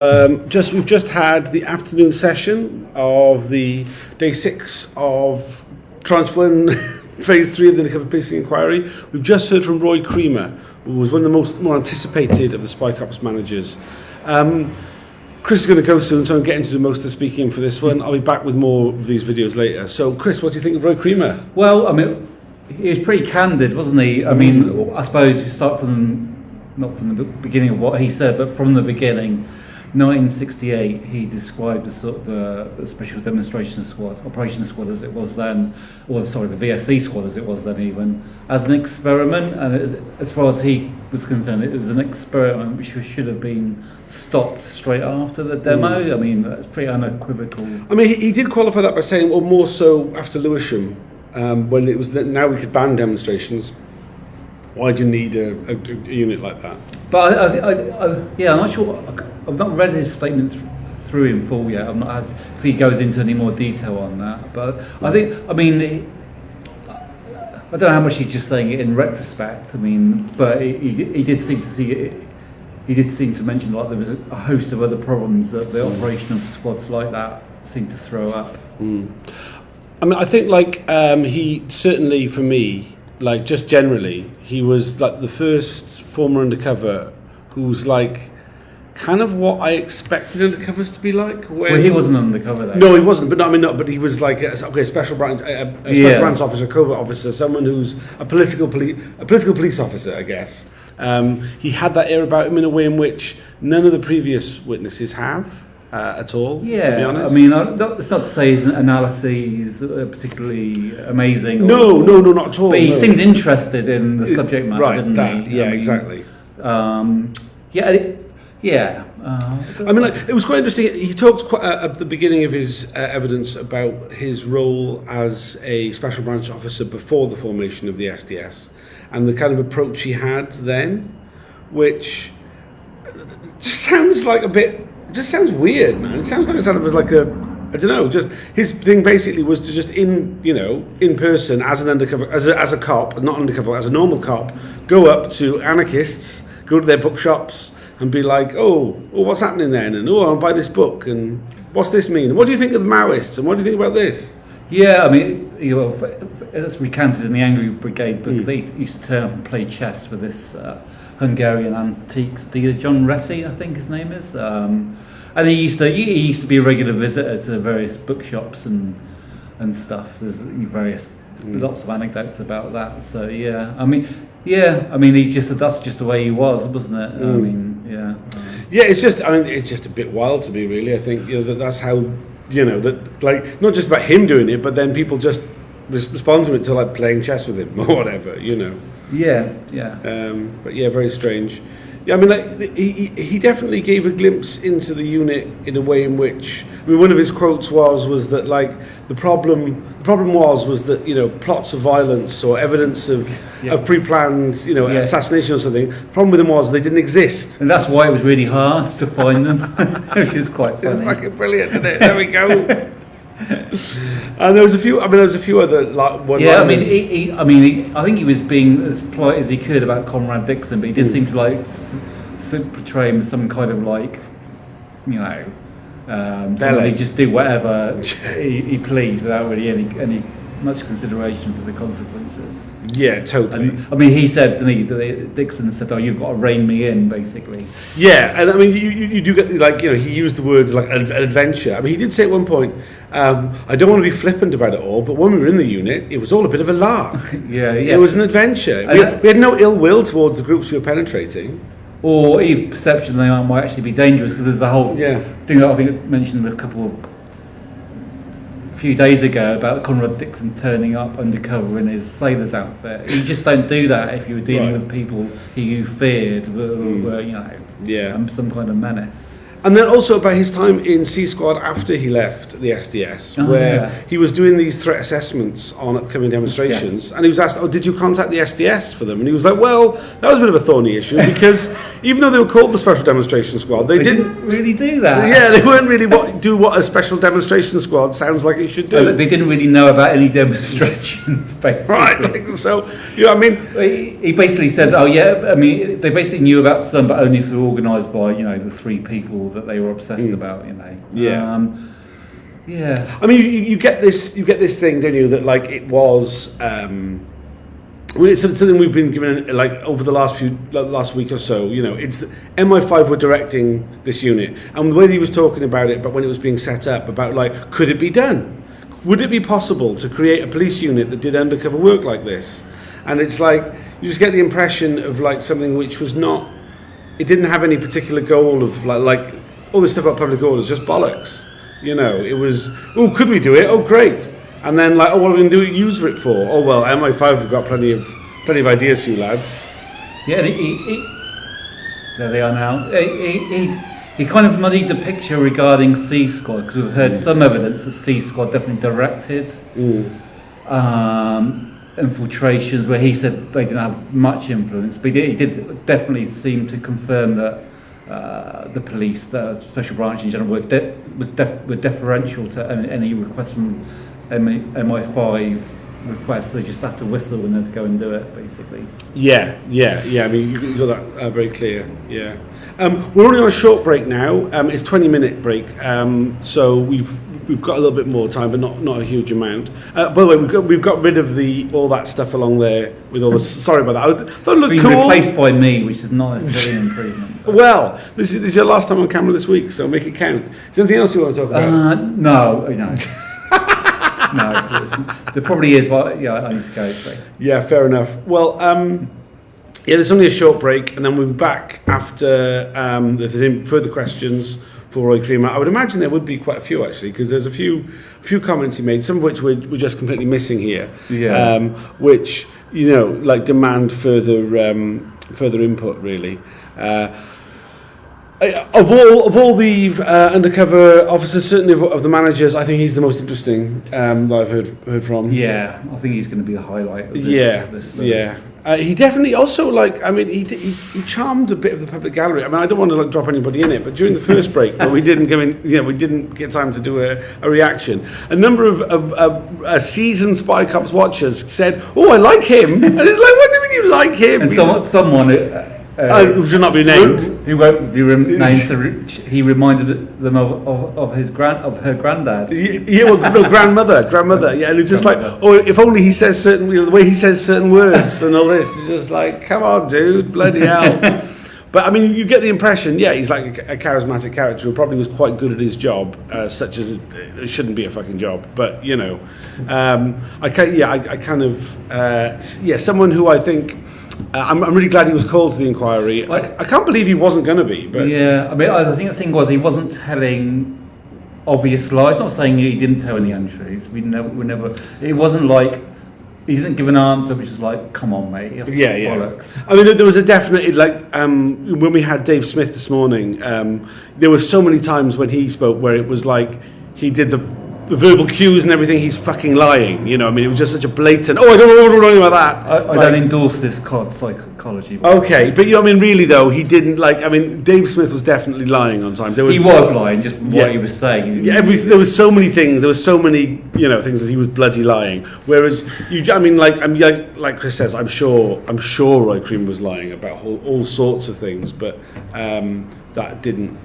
We've just had the afternoon session of the day 6 of Tranche 1, Phase 3 of the Undercover Policing Inquiry. We've just heard from Roy Creamer, who was one of the more anticipated of the Spycops managers. Chris is going to go soon, so I'm getting to do most of the speaking for this one. I'll be back with more of these videos later. So, Chris, what do you think of Roy Creamer? Well, I mean, he was pretty candid, wasn't he? I mean, I suppose if you start not from the beginning of what he said, but from the beginning. 1968, he described the Special Demonstration Squad, Operations Squad as it was then, or sorry, the VSE Squad as it was then even, as an experiment. And as far as he was concerned, it was an experiment which should have been stopped straight after the demo. I mean, that's pretty unequivocal. I mean, he did qualify that by saying, well, more so after Lewisham, when it was that now we could ban demonstrations. Why do you need a unit like that? But I'm not sure. I've not read his statement through in full yet. I'm not if he goes into any more detail on that. But I think, I mean, I don't know how much he's just saying it in retrospect. I mean, but he did seem to see it. He did seem to mention like there was a host of other problems that the operation of squads like that seemed to throw up. I mean, I think like he certainly, for me, like just generally, he was like the first former undercover who's like kind of what I expected undercovers to be like. Well, he wasn't undercover though. No, he wasn't. But no, I mean, no. But he was like a special branch, branch officer, covert officer, someone who's a political police officer, I guess. He had that air about him in a way in which none of the previous witnesses have. At all, yeah. To be honest. I mean, it's not to say his analyses are particularly amazing. No, not at all. But he seemed interested in the subject matter, right, didn't he? Yeah, I mean, exactly. I mean, like, it was quite interesting. He talked quite at the beginning of his evidence about his role as a special branch officer before the formation of the SDS and the kind of approach he had then, which just sounds like a bit. It just sounds weird, man. It sounds like I don't know, just his thing basically was to just in person as an undercover, as a cop, not undercover, as a normal cop, go up to anarchists, go to their bookshops and be like, oh, what's happening then? And I'll buy this book, and what's this mean? And what do you think of the Maoists? And what do you think about this? Yeah, I mean, it's recounted in the Angry Brigade book. They used to turn up and play chess with this Hungarian antiques dealer, John Retty, I think his name is. And he used to be a regular visitor to various bookshops and stuff. There's lots of anecdotes about that. So I mean, that's just the way he was, wasn't it? I mean, yeah. Yeah, it's just a bit wild to me, really. I think that's how that, like, not just about him doing it, but then people just respond to it to like playing chess with him or whatever, Yeah. But yeah, very strange. Yeah, I mean, like he definitely gave a glimpse into the unit in a way in which, I mean, one of his quotes was that like the problem was that plots of violence or evidence of pre-planned assassination or something. The problem with them was they didn't exist, and that's why it was really hard to find them. Which is quite funny. Fucking brilliant, isn't it? There we go. And there was a few other like one. Yeah, I mean, I think he was being as polite as he could about Comrade Dixon, but he did seem to like portray him as some kind of like, somebody just do whatever he pleased without really any much consideration for the consequences. Yeah, totally. And, I mean, he said, Dixon said, "Oh, you've got to rein me in," basically. Yeah, and I mean, you do get like he used the word like an adventure. I mean, he did say at one point, "I don't want to be flippant about it all, but when we were in the unit, it was all a bit of a lark. yeah. It was an adventure. We had no ill will towards the groups we were penetrating." Or even perception they might actually be dangerous. So there's the whole thing that I think I mentioned a few days ago about Conrad Dixon turning up undercover in his sailor's outfit. You just don't do that if you were dealing with people who you feared were some kind of menace. And then also about his time in C Squad after he left the SDS, where he was doing these threat assessments on upcoming demonstrations, and he was asked, did you contact the SDS for them? And he was like, well, that was a bit of a thorny issue, because even though they were called the Special Demonstration Squad, they didn't really do that. Yeah, they weren't really do what a Special Demonstration Squad sounds like it should do. They didn't really know about any demonstrations, basically. Right, so, I mean... He basically said, they basically knew about some, but only if they were organised by, the three people that they were obsessed about, you know. Yeah. Yeah. I mean, you get this thing, don't you? That like it was. It's something we've been given like over the last week or so. You know, it's MI5 were directing this unit, and the way he was talking about it, but when it was being set up, about like, could it be done? Would it be possible to create a police unit that did undercover work like this? And it's like you just get the impression of like something which was not. It didn't have any particular goal of like all this stuff about public orders, just bollocks. You know, it was, oh, could we do it? Oh, great. And then like, oh, what are we going to use it for? Oh, well, MI5 have got plenty of ideas for you lads. Yeah, there they are now. He kind of muddied the picture regarding C Squad, because we've heard some evidence that C Squad definitely directed infiltrations, where he said they didn't have much influence, but he did definitely seem to confirm that the police, the special branch in general, were deferential to any request from MI5 requests. They just have to whistle when they go and do it, basically. Yeah. I mean, you got that very clear. Yeah. We're only on a short break now. It's 20-minute break. So we've got a little bit more time, but not a huge amount. By the way, we've got rid of all that stuff along there with all the. Sorry about that. I thought it looked cool. Replaced by me, which is not necessarily an improvement. Well, this is your last time on camera this week, so make it count. Is there anything else you want to talk about? No. No, there probably is, but yeah, I need to go. So. Yeah, fair enough. Well, yeah, there's only a short break, and then we'll be back after if there's any further questions for Roy Creamer. I would imagine there would be quite a few actually, because there's a few comments he made, some of which we're just completely missing here. Yeah. Which like demand further input really. Of all the undercover officers, certainly of the managers, I think he's the most interesting that I've heard from. Yeah, I think he's going to be the highlight of this. Yeah. He definitely also he charmed a bit of the public gallery. I mean, I don't want to drop anybody in it, but during the first break, when we didn't we didn't get time to do a reaction. A number of seasoned Spycops watchers said, "Oh, I like him," and it's like, "What do you mean you like him?" And someone. Who should not be named. Who won't be named. So he reminded them of her granddad. Yeah, well, no, grandmother. Yeah, and it's just like, oh, if only he says the way he says certain words and all this. It's just like, come on, dude, bloody hell. But I mean, you get the impression, yeah, he's like a charismatic character who probably was quite good at his job, such as it shouldn't be a fucking job. But someone who I think. I'm really glad he was called to the inquiry. I can't believe he wasn't going to be. But yeah, I mean, I think the thing was he wasn't telling obvious lies. Not saying he didn't tell any untruths. We never. It wasn't like he didn't give an answer which is like, come on, mate. Yeah. Bollocks. I mean, there was a definite when we had Dave Smith this morning. There were so many times when he spoke where it was like he did the verbal cues and everything, he's fucking lying. I mean, it was just such a blatant. Oh, I don't know what about that. I don't endorse this COD psychology. Okay, but I mean, really though, he didn't I mean, Dave Smith was definitely lying on time. He was lying, just from what he was saying. Yeah, there was so many things. There was so many, things that he was bloody lying. Whereas like Chris says, I'm sure Roy Creamer was lying about all sorts of things, but that didn't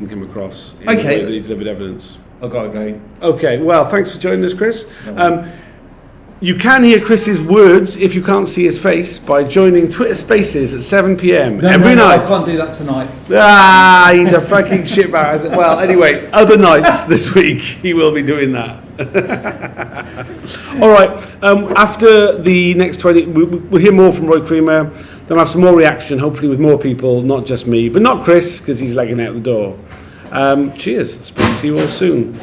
come across in the way that he delivered evidence. I've got to go. Okay, well, thanks for joining us, Chris. You can hear Chris's words if you can't see his face by joining Twitter Spaces at 7 p.m. every night. I can't do that tonight. He's a fucking shitbag. Well, anyway, other nights this week he will be doing that. All right. After the next 20, we'll hear more from Roy Creamer. Then we'll have some more reaction, hopefully with more people, not just me, but not Chris because he's legging out the door. Cheers. See you all soon.